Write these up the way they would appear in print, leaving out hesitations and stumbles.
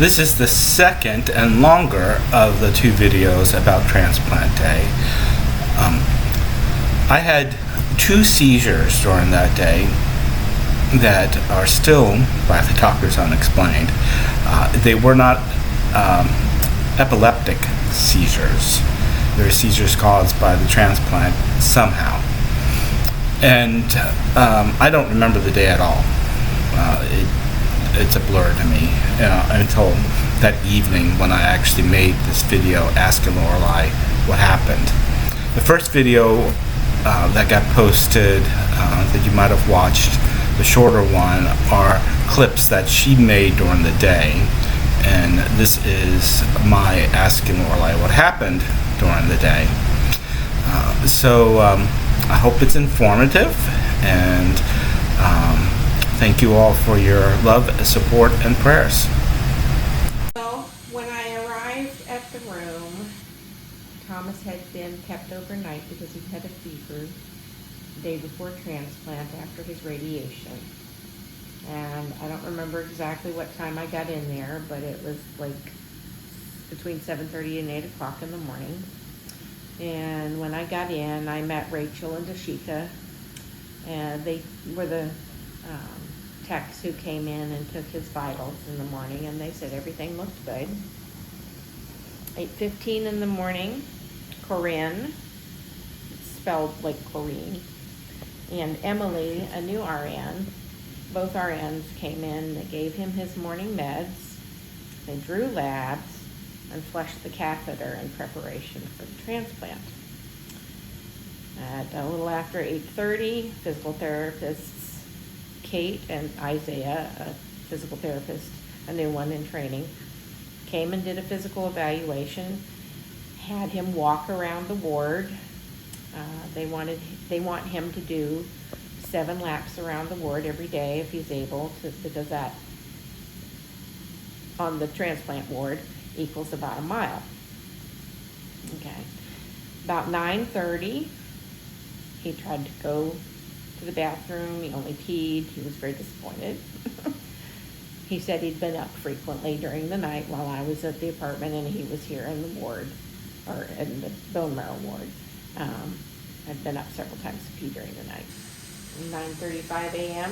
This is the second and longer of the two videos about Transplant Day. I had 2 seizures during that day that are still, by the doctors, unexplained. They were not epileptic seizures. They were seizures caused by the transplant somehow. And I don't remember the day at all. It's a blur to me until that evening when I actually made this video asking Lorelei what happened. The first video that got posted that you might have watched, the shorter one, are clips that she made during the day, and this is my asking Lorelei what happened during the day. So I hope it's informative, and thank you all for your love, support, and prayers. Well, when I arrived at the room, Thomas had been kept overnight because he had a fever the day before transplant after his radiation. And I don't remember exactly what time I got in there, but it was like between 7:30 and 8 o'clock in the morning. And when I got in, I met Rachel and Dashika, and they were the techs who came in and took his vitals in the morning, and they said everything looked good. 8:15 in the morning, Corinne, spelled like Corrine, and Emily, a new RN, both RNs came in. They gave him his morning meds, they drew labs, and flushed the catheter in preparation for the transplant. At a little after 8:30, physical therapists Kate and Isaiah, a physical therapist, a new one in training, came and did a physical evaluation, had him walk around the ward. They want him to do 7 laps around the ward every day if he's able to, because that on the transplant ward equals about a mile. Okay. About 9:30, he tried to go to the bathroom. He only peed. He was very disappointed. He said he'd been up frequently during the night while I was at the apartment, and he was here in the ward, or in the bone marrow ward. I'd been up several times to pee during the night. 9:35 a.m.,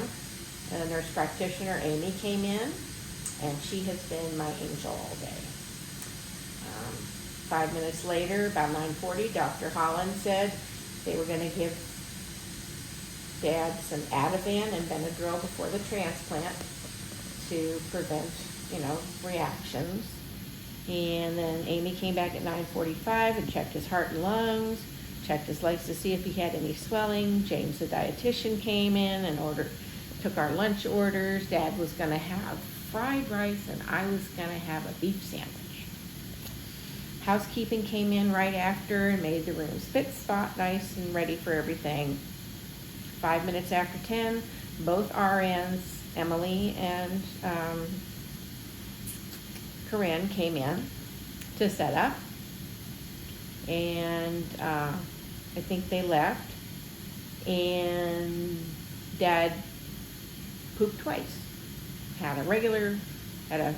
a nurse practitioner, Amy, came in, and she has been my angel all day. 5 minutes later, about 9:40, Dr. Holland said they were going to give Dad some Ativan and Benadryl before the transplant to prevent, reactions. And then Amy came back at 9:45 and checked his heart and lungs, checked his legs to see if he had any swelling. James, the dietitian, came in and took our lunch orders. Dad was going to have fried rice, and I was going to have a beef sandwich. Housekeeping came in right after and made the room spit spot nice and ready for everything. 5 minutes after 10, both RNs, Emily and Corinne, came in to set up, and I think they left, and Dad pooped twice. Had a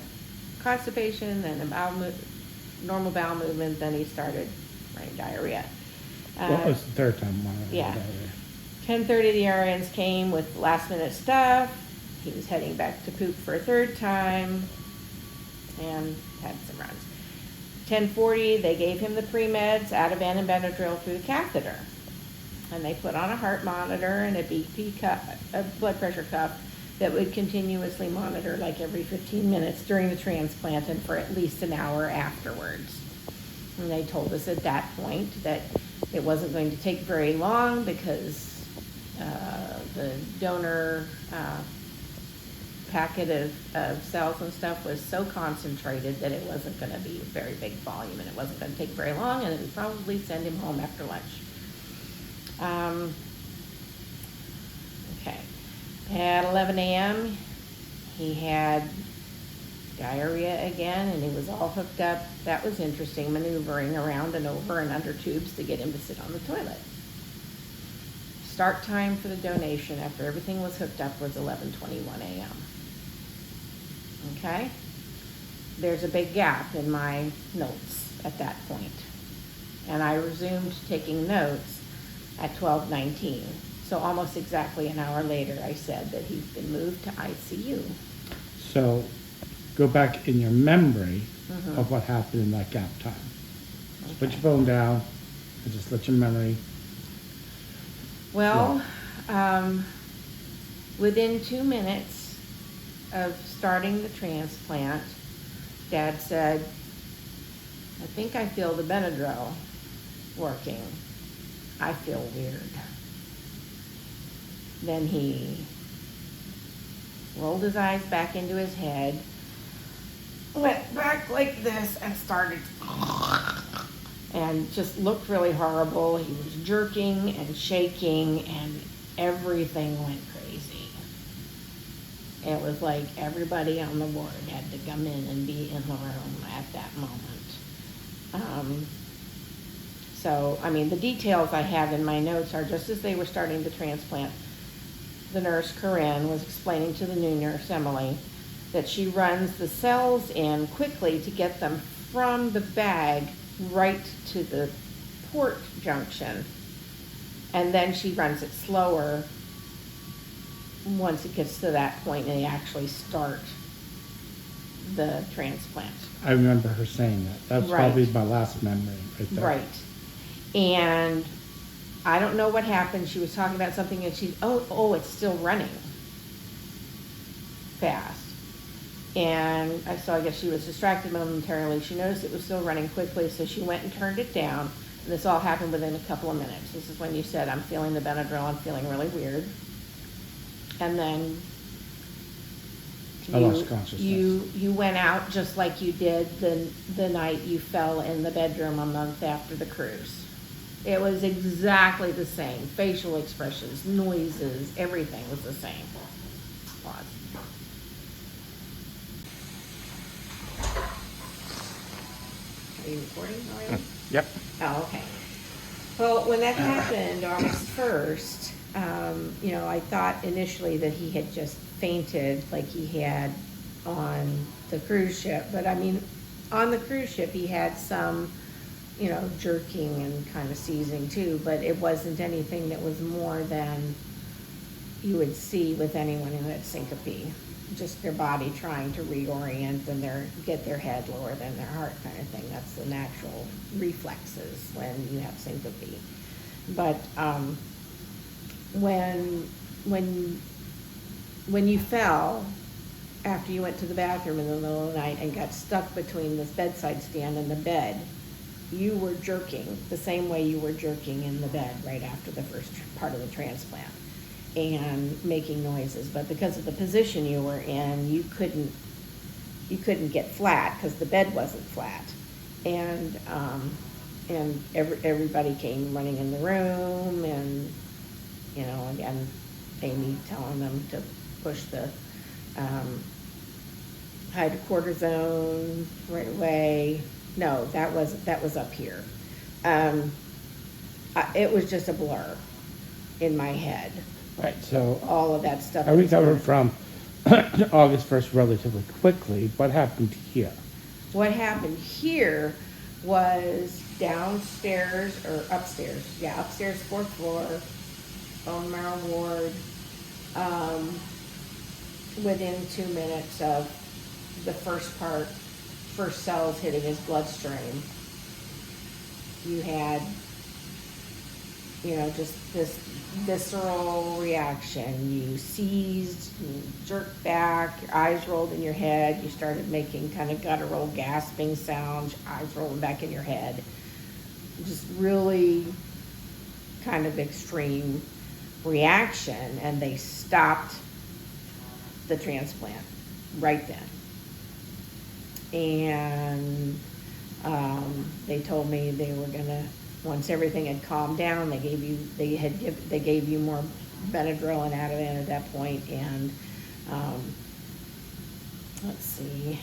constipation, then a normal bowel movement, then he started running diarrhea. What was the third time? Yeah. 10:30, the RNs came with last minute stuff. He was heading back to poop for a third time and had some runs. 10:40, they gave him the pre-meds, Ativan and Benadryl through the catheter. And they put on a heart monitor and a BP cuff, a blood pressure cuff that would continuously monitor like every 15 minutes during the transplant and for at least an hour afterwards. And they told us at that point that it wasn't going to take very long because the donor packet of cells and stuff was so concentrated that it wasn't going to be a very big volume, and it wasn't going to take very long, and it would probably send him home after lunch. Okay. At 11 a.m., he had diarrhea again, and he was all hooked up. That was interesting, maneuvering around and over and under tubes to get him to sit on the toilet. Start time for the donation after everything was hooked up was 11:21 a.m. Okay? there's a big gap in my notes at that point. And I resumed taking notes at 12:19. So almost exactly an hour later, I said that he's been moved to ICU. So go back in your memory Mhm. of what happened in that gap time. Just put Okay. your phone down and just let your memory. Well, within 2 minutes of starting the transplant, Dad said, I think I feel the Benadryl working. I feel weird. Then he rolled his eyes back into his head, went back like this, and started, and just looked really horrible. He was jerking and shaking, and everything went crazy. It was like everybody on the ward had to come in and be in the room at that moment. So, I mean, the details I have in my notes are just as they were starting the transplant, the nurse, Corinne, was explaining to the new nurse, Emily, that she runs the cells in quickly to get them from the bag right to the port junction. And then she runs it slower once it gets to that point and they actually start the transplant. I remember her saying that. That's Right. probably my last memory right there. Right. And I don't know what happened. She was talking about something and it's still running fast. And so I guess she was distracted momentarily. She noticed it was still running quickly, so she went and turned it down. And this all happened within a couple of minutes. This is when you said, I'm feeling the Benadryl, I'm feeling really weird. And then I lost consciousness. you went out just like you did the night you fell in the bedroom a month after the cruise. It was exactly the same. Facial expressions, noises, everything was the same. Pause. Are you recording already? Yep. Oh, okay. Well, when that happened, August 1st, I thought initially that he had just fainted like he had on the cruise ship. But I mean, on the cruise ship, he had some, jerking and kind of seizing too, but it wasn't anything that was more than you would see with anyone who had syncope. Just their body trying to reorient and get their head lower than their heart kind of thing. That's the natural reflexes when you have syncope. But when you fell after you went to the bathroom in the middle of the night and got stuck between this bedside stand and the bed, you were jerking the same way you were jerking in the bed right after the first part of the transplant and making noises. But because of the position you were in, you couldn't get flat because the bed wasn't flat. And everybody came running in the room, and again, Amy telling them to push the hydrocortisone right away. No, that was up here. It was just a blur in my head. Right, so All of that stuff. I recovered from August 1st relatively quickly. What happened here? What happened here was downstairs or upstairs. Yeah, upstairs, 4th floor, bone marrow ward. Within 2 minutes of the first cells hitting his bloodstream, you had, just this visceral reaction. You seized, you jerked back, your eyes rolled in your head, you started making kind of guttural gasping sounds, your eyes rolling back in your head. Just really kind of extreme reaction, and they stopped the transplant right then. And they told me they were gonna, once everything had calmed down, they gave you more Benadryl and Ativan at that point, and let's see.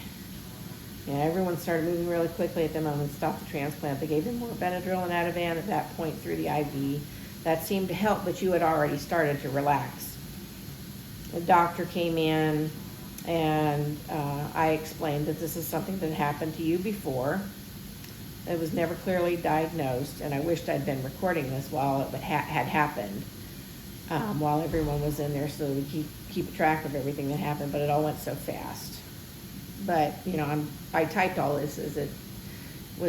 Yeah, everyone started moving really quickly at the moment, stopped the transplant. They gave him more Benadryl and Ativan at that point through the IV. That seemed to help, but you had already started to relax. The doctor came in And I explained that this is something that happened to you before. It was never clearly diagnosed, and I wished I'd been recording this while it had happened, while everyone was in there, so we keep track of everything that happened, but it all went so fast. But, I typed all this as it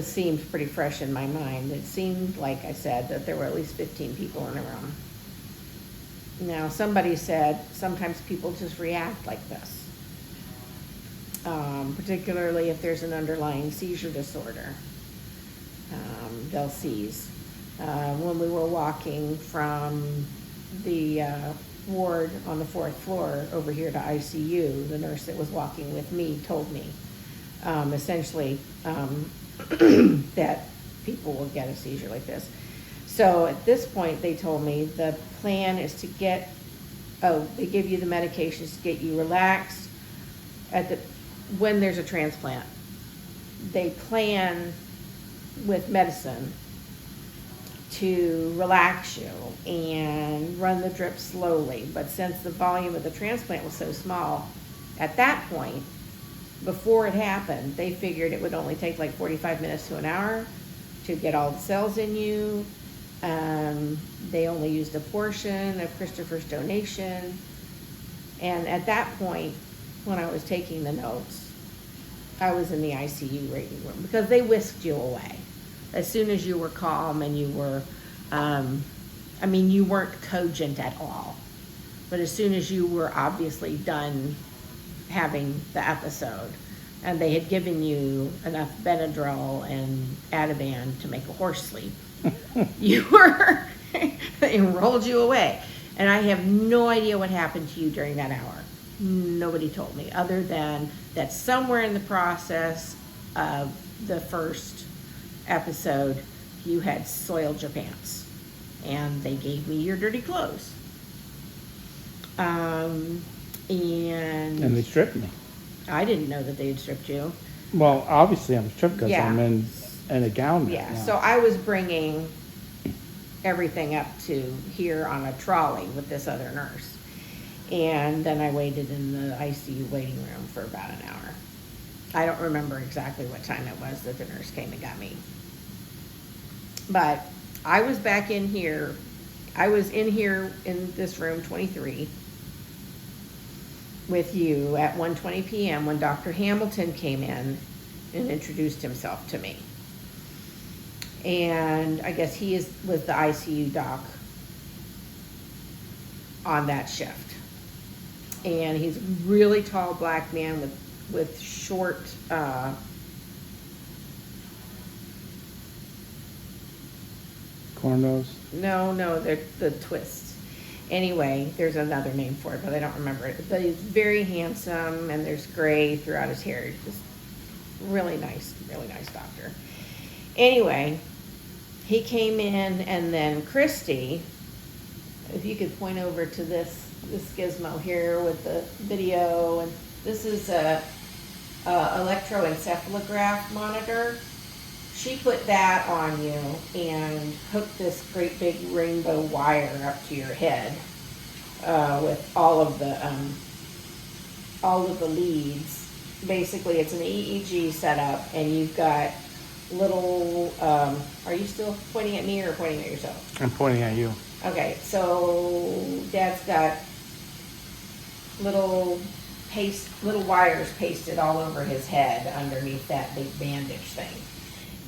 seemed pretty fresh in my mind. It seemed, like I said, that there were at least 15 people in the room. Now, somebody said sometimes people just react like this, particularly if there's an underlying seizure disorder. They'll seize. When we were walking from the ward on the 4th floor over here to ICU, the nurse that was walking with me told me, essentially, that people will get a seizure like this. So at this point, they told me the plan is to they give you the medications to get you relaxed when there's a transplant. They plan with medicine to relax you and run the drip slowly. But since the volume of the transplant was so small, at that point, before it happened, they figured it would only take like 45 minutes to an hour to get all the cells in you. They only used a portion of Christopher's donation. And at that point, when I was taking the notes, I was in the ICU waiting room because they whisked you away. As soon as you were calm and you were, you weren't cogent at all. But as soon as you were obviously done having the episode, and they had given you enough Benadryl and Ativan to make a horse sleep, they rolled you away. And I have no idea what happened to you during that hour. Nobody told me, other than that somewhere in the process of the first episode, you had soiled your pants, and they gave me your dirty clothes. And they stripped me. I didn't know that they had stripped you. Well, obviously I'm stripped because Yeah. I'm in a gown. Yeah, now. so I was bringing everything up to here on a trolley with this other nurse. And then I waited in the ICU waiting room for about an hour. I don't remember exactly what time it was that the nurse came and got me. But I was back in here. I was in here in this room 23 with you at 1:20 p.m. when Dr. Hamilton came in and introduced himself to me. And I guess he was the ICU doc on that shift. And he's a really tall black man with short, cornrows. No, they're the twists. Anyway, there's another name for it, but I don't remember it. But he's very handsome, and there's gray throughout his hair. He's just really nice doctor. Anyway, he came in, and then Christy, if you could point over to this gizmo here with the video, and this is a electroencephalograph monitor. She put that on you and hooked this great big rainbow wire up to your head with all of the leads. Basically, it's an EEG setup, and you've got little. Are you still pointing at me or pointing at yourself? I'm pointing at you. Okay, so Dad's got little wires pasted all over his head underneath that big bandage thing.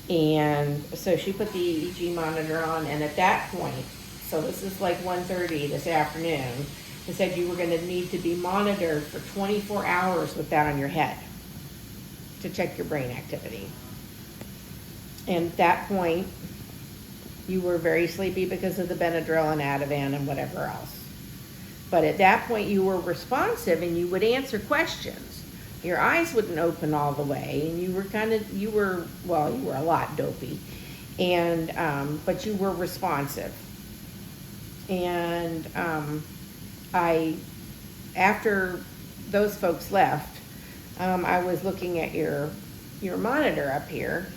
And so she put the EEG monitor on, and at that point, so this is like 1:30 this afternoon, they said you were going to need to be monitored for 24 hours with that on your head to check your brain activity. And at that point, you were very sleepy because of the Benadryl and Ativan and whatever else. But at that point, you were responsive and you would answer questions. Your eyes wouldn't open all the way, and you were a lot dopey, and but you were responsive. And after those folks left, I was looking at your monitor up here,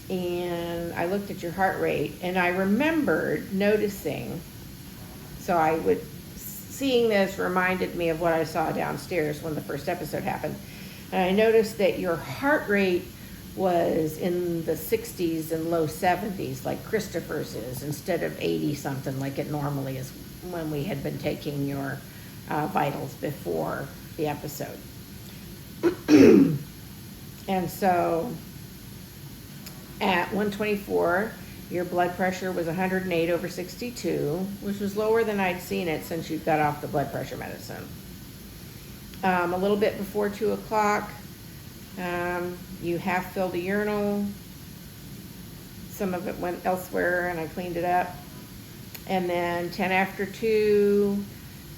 and I looked at your heart rate, and I remembered noticing. So I would seeing this reminded me of what I saw downstairs when the first episode happened. And I noticed that your heart rate was in the 60s and low 70s, like Christopher's is, instead of 80 something like it normally is when we had been taking your vitals before the episode. And so at 124, your blood pressure was 108/62, which was lower than I'd seen it since you got off the blood pressure medicine. A little bit before 2 o'clock, you half filled a urinal. Some of it went elsewhere and I cleaned it up. And then 10 after 2,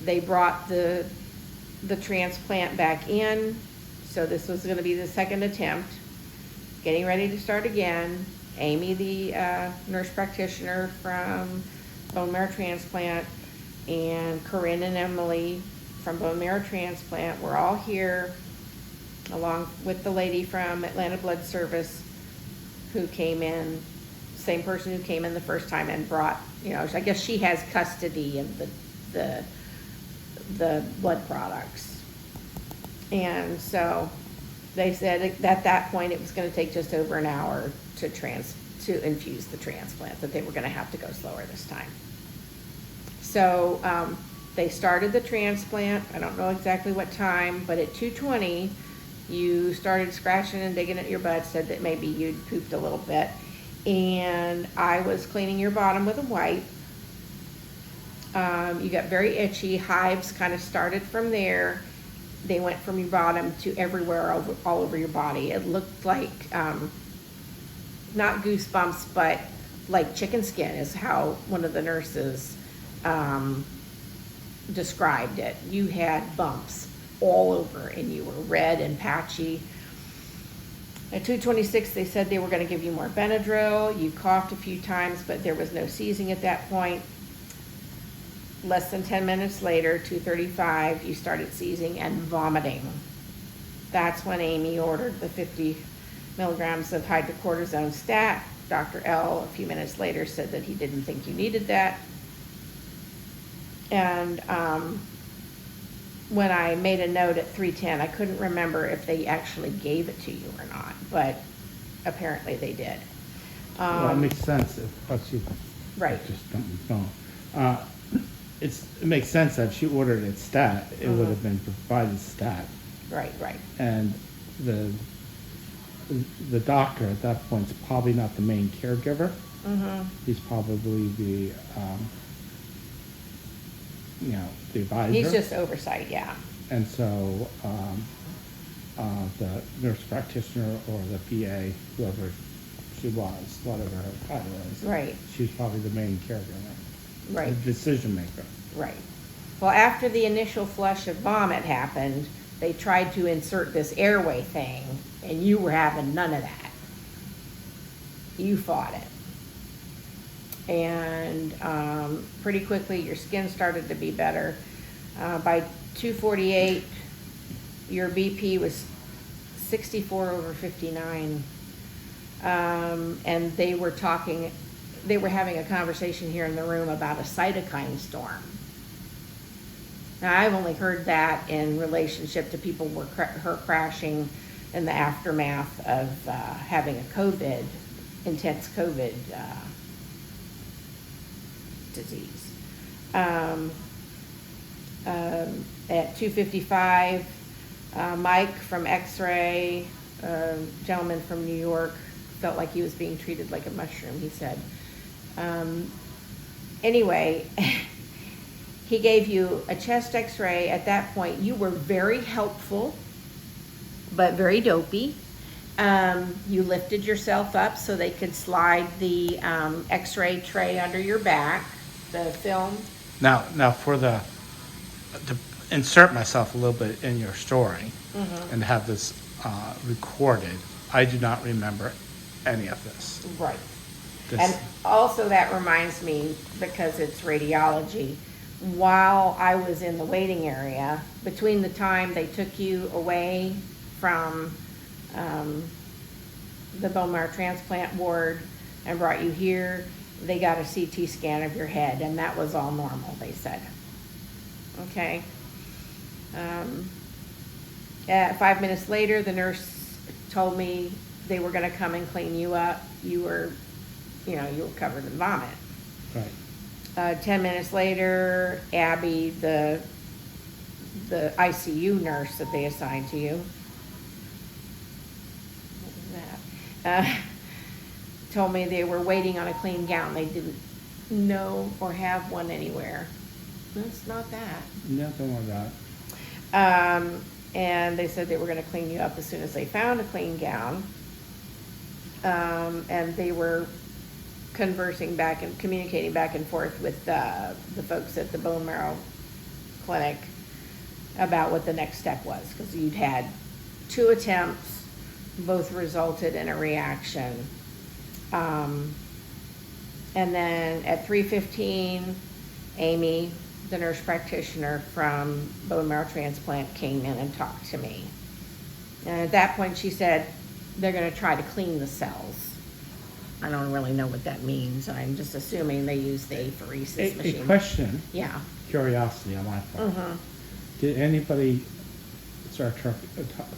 they brought the transplant back in. So this was going to be the second attempt. Getting ready to start again. Amy, the nurse practitioner from bone marrow transplant, and Corinne and Emily from bone marrow transplant were all here, along with the lady from Atlanta Blood Service who came in, same person who came in the first time and brought, I guess she has custody of the blood products. And so they said at that point it was going to take just over an hour to infuse the transplant, that they were going to have to go slower this time. So they started the transplant. I don't know exactly what time, but at 2:20, you started scratching and digging at your butt, said that maybe you'd pooped a little bit. And I was cleaning your bottom with a wipe. You got very itchy. Hives kind of started from there. They went from your bottom to everywhere, all over your body. It looked like, not goosebumps, but like chicken skin is how one of the nurses described it. You had bumps all over and you were red and patchy. At 2:26, they said they were going to give you more Benadryl. You coughed a few times, but there was no seizing at that point. Less than 10 minutes later, 2:35, you started seizing and vomiting. That's when Amy ordered the 50 milligrams of hydrocortisone stat. Dr. L, a few minutes later, said that he didn't think you needed that. And when I made a note at 3:10, I couldn't remember if they actually gave it to you or not, but apparently they did. Well, it makes sense if you Right. just don't. It makes sense that if she ordered it stat, it would have been provided stat. Right. And the doctor at that point is probably not the main caregiver. He's probably the the advisor. He's just oversight, yeah. And so the nurse practitioner or the PA, whoever she was, whatever her title is, Right. she's probably the main caregiver, Right. the decision maker. Right. Well, after the initial flush of vomit happened, they tried to insert this airway thing, and you were having none of that. You fought it. And pretty quickly, your skin started to be better. By 2:48, your BP was 64/59. And they were having a conversation here in the room about a cytokine storm. Now, I've only heard that in relationship to people her crashing in the aftermath of having a intense COVID disease. At 2:55, Mike from X-Ray, a gentleman from New York, felt like he was being treated like a mushroom, he said. Anyway, he gave you a chest X-ray. At that point, you were very helpful, but very dopey. You lifted yourself up so they could slide the X-ray tray under your back, the film. Now for to insert myself a little bit in your story and have this recorded, I do not remember any of this. Right. And also that reminds me, because it's radiology, while I was in the waiting area, between the time they took you away from the bone marrow transplant ward and brought you here, they got a CT scan of your head, and that was all normal, they said. Okay. 5 minutes later, the nurse told me they were gonna come and clean you up. You were covered in vomit. Right. 10 minutes later, Abby, the ICU nurse that they assigned to you, what was that? Told me they were waiting on a clean gown. They didn't know or have one anywhere. That's not that. Nothing like that. And they said they were gonna clean you up as soon as they found a clean gown. And they were conversing back and communicating back and forth with the folks at the bone marrow clinic about what the next step was, because you'd had 2 attempts, both resulted in a reaction. And then at 3:15, Amy, the nurse practitioner from bone marrow transplant, came in and talked to me. And at that point she said, they're gonna try to clean the cells. I don't really know what that means. I'm just assuming they use the apheresis machine. A question, Yeah. curiosity on my part. Mm-hmm. Did anybody start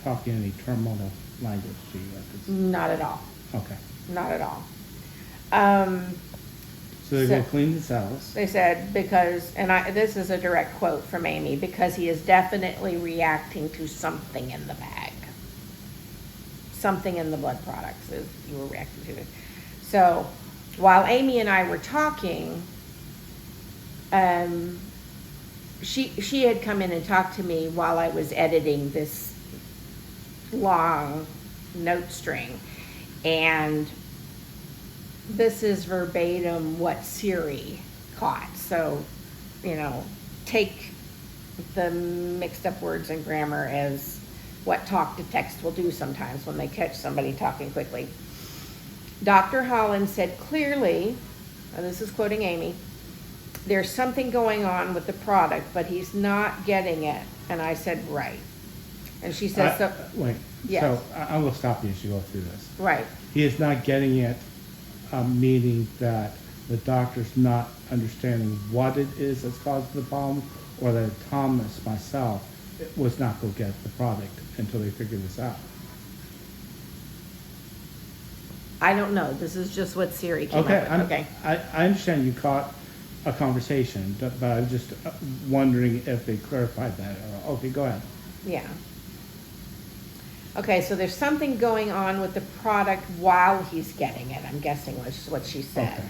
talking any terminal language to you at this? Not at all. Okay. Not at all. So they're going to clean the cells. They said because, this is a direct quote from Amy, because he is definitely reacting to something in the bag. Something in the blood products is you were reacting to it. So while Amy and I were talking, she had come in and talked to me while I was editing this long note string, and this is verbatim what Siri caught. So, take the mixed up words and grammar as what talk to text will do sometimes when they catch somebody talking quickly. Dr. Holland said clearly, and this is quoting Amy, there's something going on with the product, but he's not getting it. And I said, right. And she said, wait, yes. So I will stop you as you go through this. Right. He is not getting it, meaning that the doctor's not understanding what it is that's causing the problem, or that Thomas, myself, was not going to get the product until they figure this out. I don't know. This is just what Siri came Okay, up with. Okay. I understand you caught a conversation, but I'm just wondering if they clarified that. Okay, go ahead. Yeah. Okay, so there's something going on with the product while he's getting it, I'm guessing was what she said. Okay.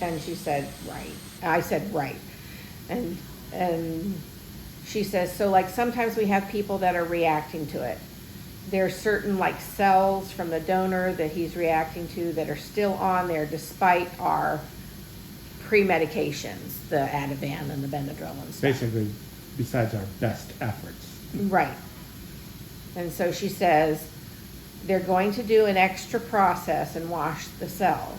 And she said, right. I said, right. And she says, so like sometimes we have people that are reacting to it. There are certain like cells from the donor that he's reacting to that are still on there despite our pre-medications, the Ativan and the Benadryl and stuff. Basically, besides our best efforts. Right. And so she says, they're going to do an extra process and wash the cells.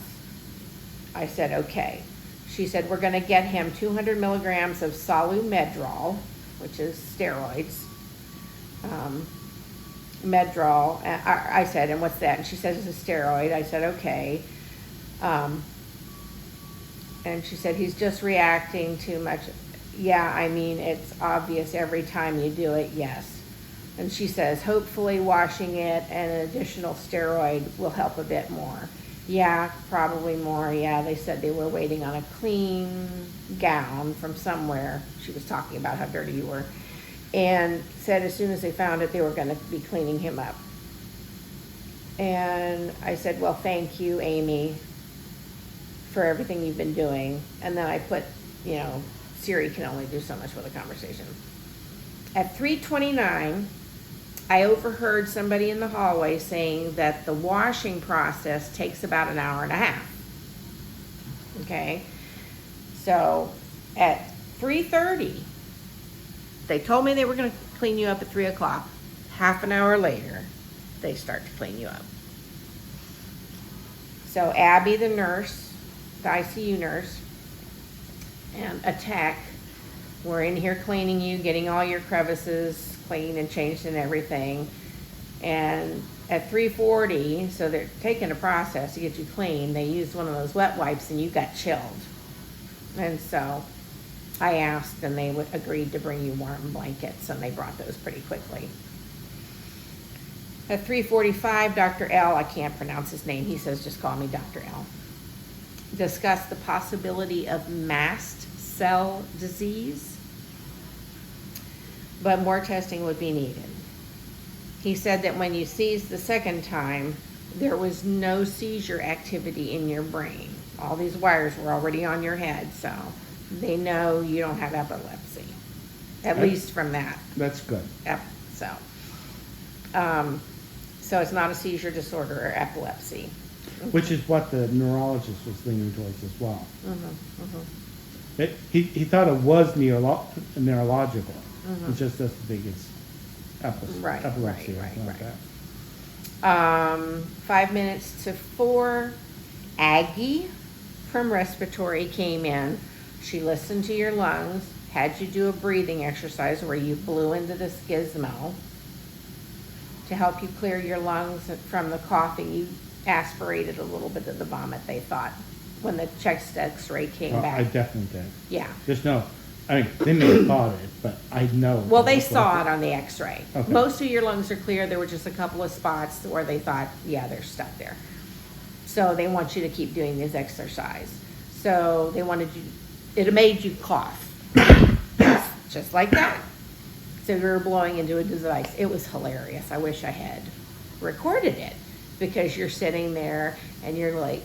I said, okay. She said, we're going to get him 200 milligrams of Medrol, which is steroids. Medrol. I said, and what's that? And she said, it's a steroid. I said, okay. And she said, he's just reacting too much. Yeah, I mean, it's obvious every time you do it, yes. And she says, hopefully washing it and an additional steroid will help a bit more. Yeah, probably more. Yeah, they said they were waiting on a clean gown from somewhere. She was talking about how dirty you were. And said as soon as they found it, they were going to be cleaning him up. And I said, well, thank you, Amy, for everything you've been doing. And then I put, Siri can only do so much with a conversation. At 3:29, I overheard somebody in the hallway saying that the washing process takes about an hour and a half. Okay? So at 3:30, they told me they were going to clean you up at 3 o'clock. Half an hour later, they start to clean you up. So Abby, the nurse, the ICU nurse, and a tech were in here cleaning you, getting all your crevices cleaned and changed and everything. And at 3:40, so they're taking a process to get you clean, they used one of those wet wipes and you got chilled. And so I asked, and they agreed to bring you warm blankets, and they brought those pretty quickly. At 3:45, Dr. L, I can't pronounce his name, he says just call me Dr. L, discussed the possibility of mast cell disease, but more testing would be needed. He said that when you seized the second time, there was no seizure activity in your brain. All these wires were already on your head, so they know you don't have epilepsy, at least from that. That's good. Yep, so. So it's not a seizure disorder or epilepsy. Which is what the neurologist was leaning towards as well. He thought it was neurological. It just doesn't think it's epilepsy or anything like that. 5 minutes to 4, Aggie from respiratory came in. She listened to your lungs, had you do a breathing exercise where you blew into this gizmo to help you clear your lungs from the coughing. You aspirated a little bit of the vomit, they thought, when the chest x-ray came back. I definitely did. Yeah. There's no, I mean, they may have thought it, but I know. Well, they saw it on the x-ray. Okay. Most of your lungs are clear. There were just a couple of spots where they thought, yeah, there's stuff there. So they want you to keep doing this exercise. So they wanted you, it made you cough. Just like that. So you were blowing into a device. It was hilarious. I wish I had recorded it, because you're sitting there and you're like,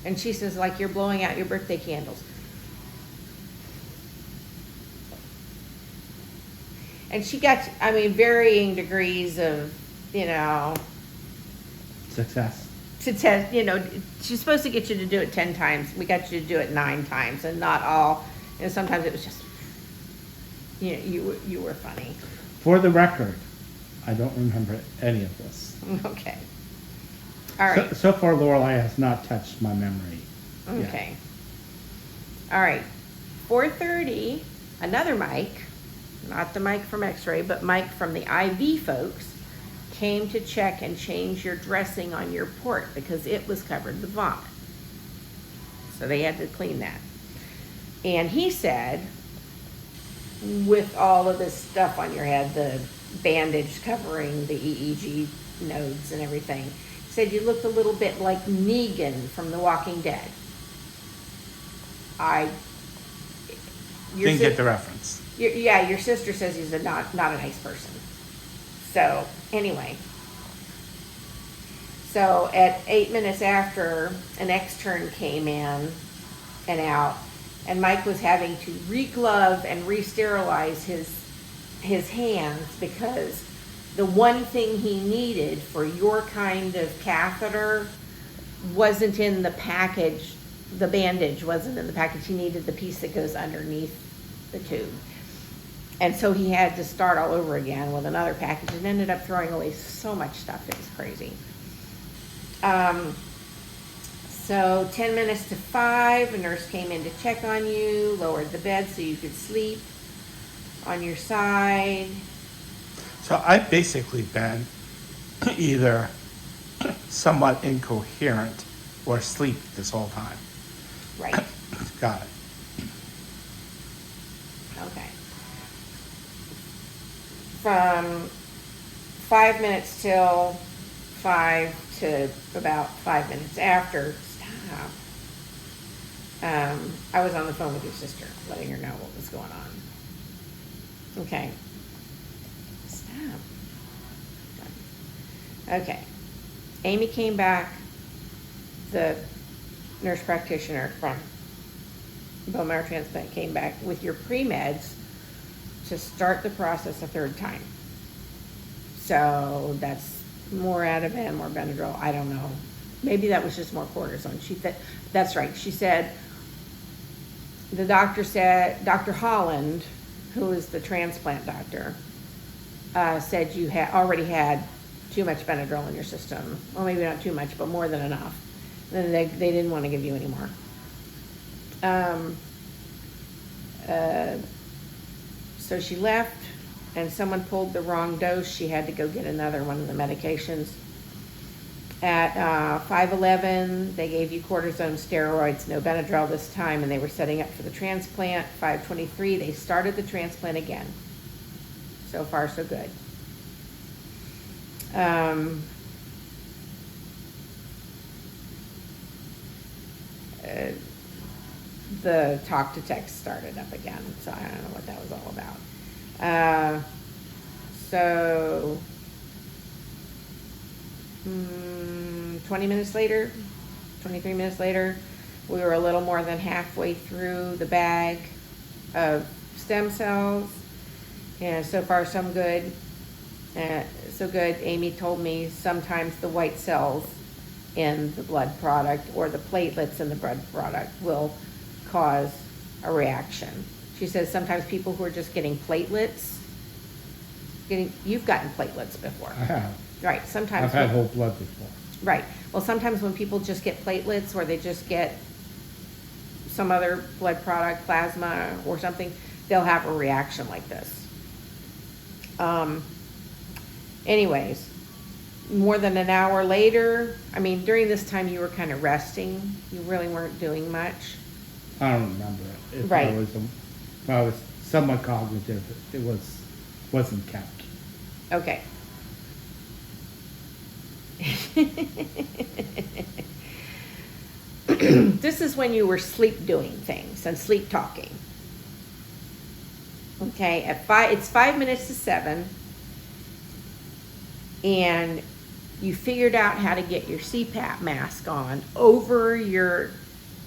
and she says, like you're blowing out your birthday candles. And she got, I mean, varying degrees of, you know, Success. to test, you know, she's supposed to get you to do it 10 times. We got you to do it 9 times, and not all, and sometimes it was just, you know, you were funny. For the record, I don't remember any of this. Okay. All right. So far, Lorelei has not touched my memory yet. Okay. All right. 4:30, another Mike, not the Mike from X-ray, but Mike from the IV folks, came to check and change your dressing on your port because it was covered with vomit. So they had to clean that. And he said, with all of this stuff on your head, the bandage covering the EEG nodes and everything, said you looked a little bit like Negan from The Walking Dead. Didn't get the reference. Your sister says he's not a nice person. So anyway, so at 8 minutes after, an extern came in and out, and Mike was having to re-glove and re-sterilize his hands because the one thing he needed for your kind of catheter wasn't in the package. The bandage wasn't in the package. He needed the piece that goes underneath the tube. And so he had to start all over again with another package and ended up throwing away so much stuff. It was crazy. So 10 minutes to 5, a nurse came in to check on you, lowered the bed so you could sleep on your side. So I've basically been either somewhat incoherent or asleep this whole time. Right. Got it. Okay. From 5 minutes till 5 to about 5 minutes after, stop. I was on the phone with your sister, letting her know what was going on. Okay. Stop. Okay. Amy came back, the nurse practitioner from bone marrow transplant came back with your pre-meds to start the process a 3rd time. So that's more Ativan, more Benadryl, I don't know. Maybe that was just more cortisone. She said, that's right. She said, the doctor said, Dr. Holland, who is the transplant doctor, said you had already had too much Benadryl in your system. Well, maybe not too much, but more than enough. And then they didn't want to give you any more. So she left, and someone pulled the wrong dose. She had to go get another one of the medications. At 5:11, they gave you cortisone steroids, no Benadryl this time, and they were setting up for the transplant. 5:23, they started the transplant again. So far, so good. The talk to text started up again, so I don't know what that was all about. So 20 minutes later, 23 minutes later, we were a little more than halfway through the bag of stem cells. And so far, so good. So good. Amy told me sometimes the white cells in the blood product or the platelets in the blood product will cause a reaction. She says sometimes people who are just getting platelets, you've gotten platelets before. I have. Right, sometimes. I've had whole blood before. Right. Well, sometimes when people just get platelets or they just get some other blood product, plasma or something, they'll have a reaction like this. Anyways, more than an hour later, I mean, during this time you were kind of resting. You really weren't doing much. I don't remember it. If Right. If I was somewhat cognitive, it wasn't kept. Okay. This is when you were sleep doing things and sleep talking. Okay, it's 5 minutes to 7, and you figured out how to get your CPAP mask on over your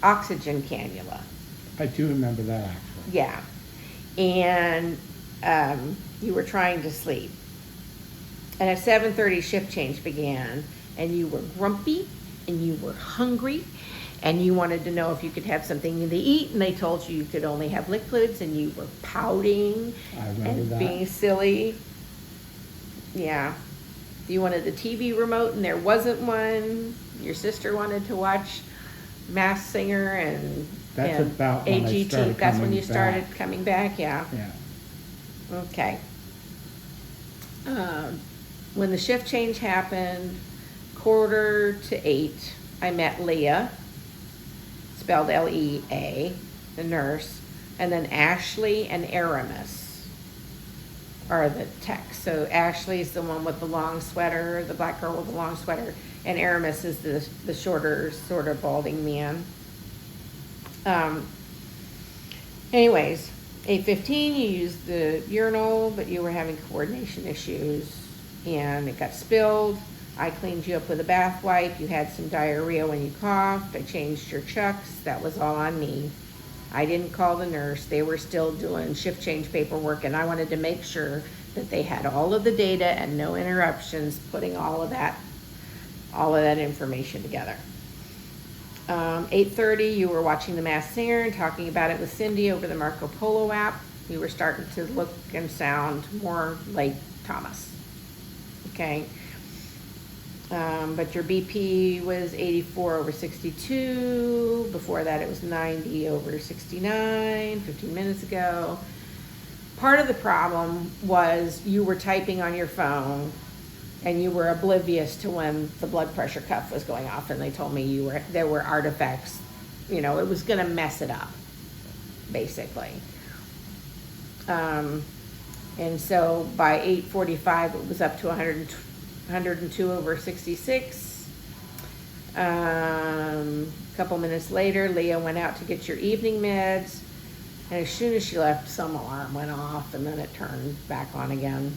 oxygen cannula. I do remember that actually. Yeah, and you were trying to sleep. And at 7:30, shift change began, and you were grumpy, and you were hungry, and you wanted to know if you could have something to eat, and they told you you could only have liquids, and you were pouting I remember and that. being silly. Yeah. You wanted the TV remote, and there wasn't one. Your sister wanted to watch Masked Singer and That's and about when I AGT. started That's when coming you started back. coming back, yeah. Yeah. Okay. When the shift change happened, 7:45, I met Leah, spelled Lea, the nurse, and then Ashley and Aramis are the techs. So Ashley's the one with the long sweater, the black girl with the long sweater, and Aramis is the shorter, sort of balding man. Anyways, 8:15, you used the urinal, but you were having coordination issues, and it got spilled. I cleaned you up with a bath wipe. You had some diarrhea when you coughed. I changed your chucks. That was all on me. I didn't call the nurse. They were still doing shift change paperwork, and I wanted to make sure that they had all of the data and no interruptions, putting all of that information together. 8:30, you were watching The Masked Singer and talking about it with Cindy over the Marco Polo app. You were starting to look and sound more like Thomas. Okay. But your BP was 84/62. Before that, it was 90/69, 15 minutes ago. Part of the problem was you were typing on your phone and you were oblivious to when the blood pressure cuff was going off, and they told me there were artifacts. You know, it was going to mess it up, basically. And so by 8:45, it was up to 102/66. A couple minutes later, Leah went out to get your evening meds, and as soon as she left, some alarm went off, and then it turned back on again.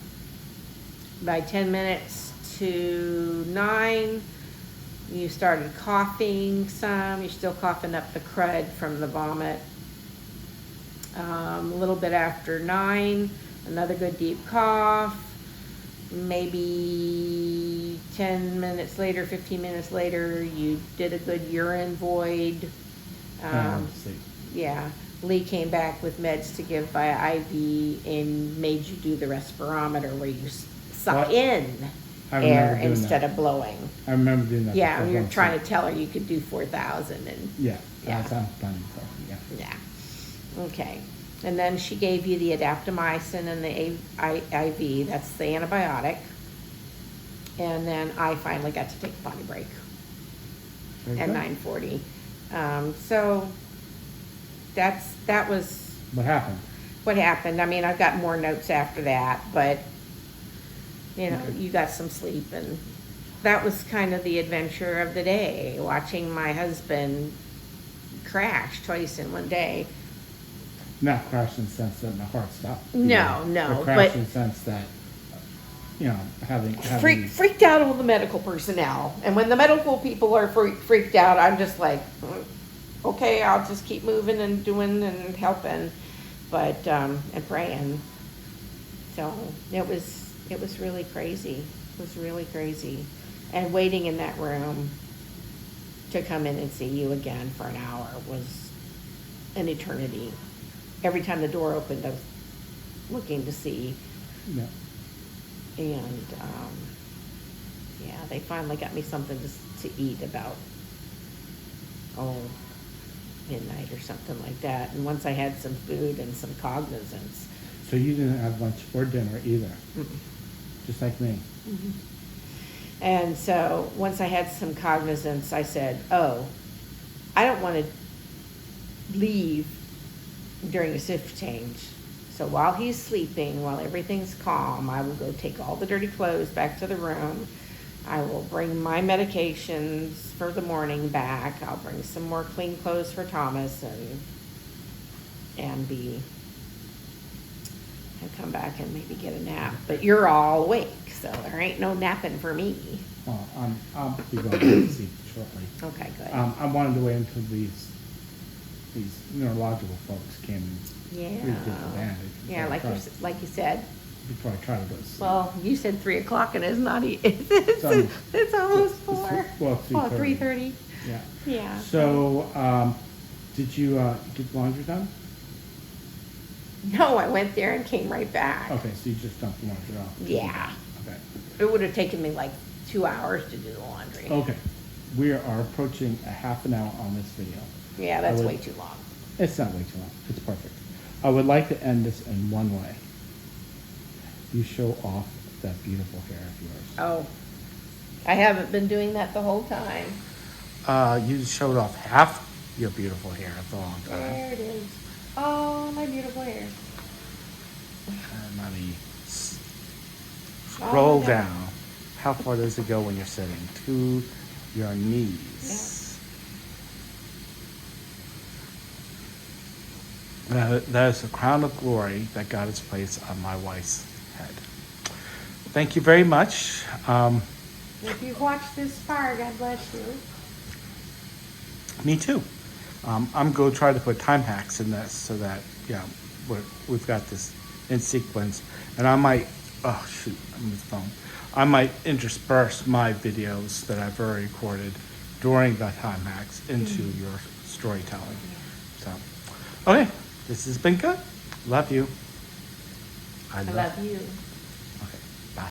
By 10 minutes to 9, you started coughing some. You're still coughing up the crud from the vomit. A little bit after 9, another good deep cough. Maybe 10 minutes later, 15 minutes later, you did a good urine void. Yeah. Lee came back with meds to give via IV and made you do the respirometer where you suck What? in I remember air doing instead that. of blowing. I remember doing that. Yeah, before you're going trying to sleep. tell her you could do 4,000 and Yeah, Yeah. that sounds funny. So, yeah. yeah. Okay. And then she gave you the adaptomycin and the IV, that's the antibiotic. And then I finally got to take a potty break Very at good. 9:40. So that was What happened? what happened. I mean, I've got more notes after that, but, you know, Okay. you got some sleep, and that was kind of the adventure of the day, watching my husband crash twice in one day. Not crash in the sense that my heart stopped. No, no, But crash but- in the sense that, you know, having. Freaked out all the medical personnel. And when the medical people are freaked out, I'm just like, okay, I'll just keep moving and doing and helping, but, and praying. So it was really crazy. It was really crazy. And waiting in that room to come in and see you again for an hour was an eternity. Every time the door opened, I was looking to see. Yeah. And, yeah, they finally got me something to eat about, midnight or something like that. And once I had some food and some cognizance. So you didn't have lunch or dinner either, Mm-mm. just like me. Mhm. And so, once I had some cognizance, I said, oh, I don't want to leave during a shift change. So while he's sleeping, while everything's calm, I will go take all the dirty clothes back to the room. I will bring my medications for the morning back. I'll bring some more clean clothes for Thomas and come back and maybe get a nap. But you're all awake, so there ain't no napping for me. Well, I'll be going to sleep shortly. Okay, good. I wanted to wait until these neurological folks came and Yeah. really take advantage. Yeah, like you said. Before I try to go to sleep. Well, you said 3 o'clock and it's not, almost- it's almost 4. Well, 3:30. 3:30. Yeah. Yeah. So, did you get the laundry done? No, I went there and came right back. Okay, so you just dumped the laundry off. Yeah. Okay. It would have taken me like 2 hours to do the laundry. Okay. We are approaching a half an hour on this video. Yeah, that's I would- way too long. It's not way too long. It's perfect. I would like to end this in one way. You show off that beautiful hair of yours. Oh, I haven't been doing that the whole time. You showed off half your beautiful hair for a long time. There it is. Oh, my beautiful hair. And let me Oh, scroll no. down. How far does it go when you're sitting? To your knees. That is the crown of glory that God has placed on my wife's head. Thank you very much. If you've watched this far, God bless you. Me too. I'm going to try to put time hacks in this so that, we've got this in sequence. And I might, oh shoot, I'm on the phone. I might intersperse my videos that I've already recorded during the time hacks into your storytelling. So, okay, this has been good. Love you. I love you.